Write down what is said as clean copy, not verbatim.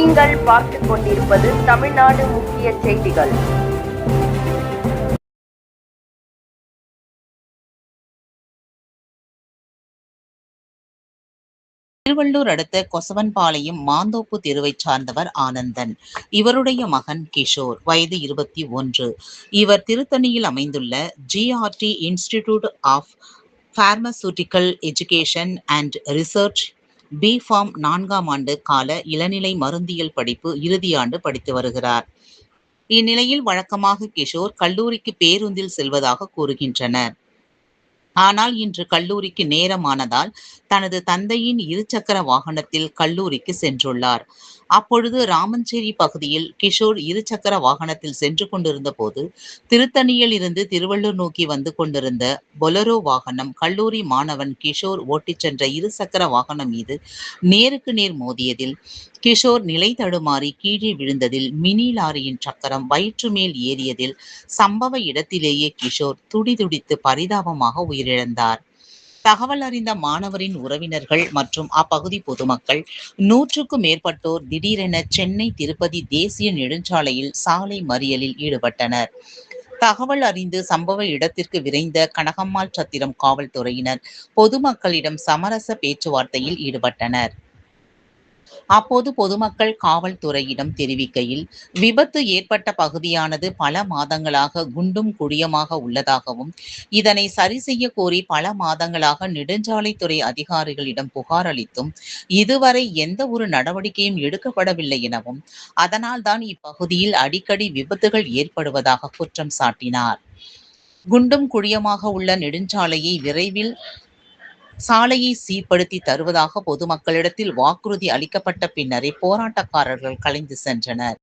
நீங்கள் பார்த்துக் கொண்டிருப்பது தமிழ்நாடு முக்கிய செய்திகள். திருவள்ளூர் அடுத்த கொசவன்பாளையம் மாந்தோப்பு தெருவைச் சார்ந்தவர் ஆனந்தன். இவருடைய மகன் கிஷோர், வயது 21. இவர் திருத்தணியில் அமைந்துள்ள GRT institute of pharmaceutical education and research B.Pharm 4ஆம் ஆண்டு கால இளநிலை மருந்தியல் படிப்பு இறுதியாண்டு படித்து வருகிறார். இந்நிலையில் வழக்கமாக கிஷோர் கல்லூரிக்கு பேருந்தில் செல்வதாக கூறுகின்றனர். ஆனால் இன்று கல்லூரிக்கு நேரமானதால் தனது தந்தையின் இருசக்கர வாகனத்தில் கல்லூரிக்கு சென்றுள்ளார். அப்பொழுது ராமஞ்சேரி பகுதியில் கிஷோர் இருசக்கர வாகனத்தில் சென்று கொண்டிருந்த போது திருத்தணியில் இருந்து திருவள்ளூர் நோக்கி வந்து கொண்டிருந்த பொலரோ வாகனம் கல்லூரி மாணவன் கிஷோர் ஓட்டிச் சென்ற இருசக்கர வாகனம் மீது நேருக்கு நேர் மோதியதில் கிஷோர் நிலை தடுமாறி கீழே விழுந்ததில் மினி லாரியின் சக்கரம் வயிற்று மேல் ஏறியதில் சம்பவ இடத்திலேயே கிஷோர் துடிதுடித்து பரிதாபமாக உயிரிழந்தார். தகவல் அறிந்த மாணவரின் உறவினர்கள் மற்றும் அப்பகுதி பொதுமக்கள் 100க்கும் மேற்பட்டோர் திடீரென சென்னை திருப்பதி தேசிய நெடுஞ்சாலையில் சாலை மறியலில் ஈடுபட்டனர். தகவல் அறிந்து சம்பவ இடத்திற்கு விரைந்த கனகம்மாள் சத்திரம் காவல்துறையினர் பொதுமக்களிடம் சமரச பேச்சுவார்த்தையில் ஈடுபட்டனர். அப்போது பொதுமக்கள் காவல்துறையிடம் தெரிவிக்கையில், விபத்து ஏற்பட்ட பகுதியானது பல மாதங்களாக குண்டும் குழியுமாக உள்ளதாகவும், இதனை சரி செய்ய கோரி பல மாதங்களாக நெடுஞ்சாலைத்துறை அதிகாரிகளிடம் புகார் அளித்தும் இதுவரை எந்த ஒரு நடவடிக்கையும் எடுக்கப்படவில்லை எனவும், அதனால்தான் இப்பகுதியில் அடிக்கடி விபத்துகள் ஏற்படுவதாக குற்றம் சாட்டினார். குண்டும் குழியுமாக உள்ள நெடுஞ்சாலையை விரைவில் சாலையை சீர்படுத்தி தருவதாக பொதுமக்களிடத்தில் வாக்குறுதி அளிக்கப்பட்ட பின்னரே போராட்டக்காரர்கள் கலைந்து சென்றனர்.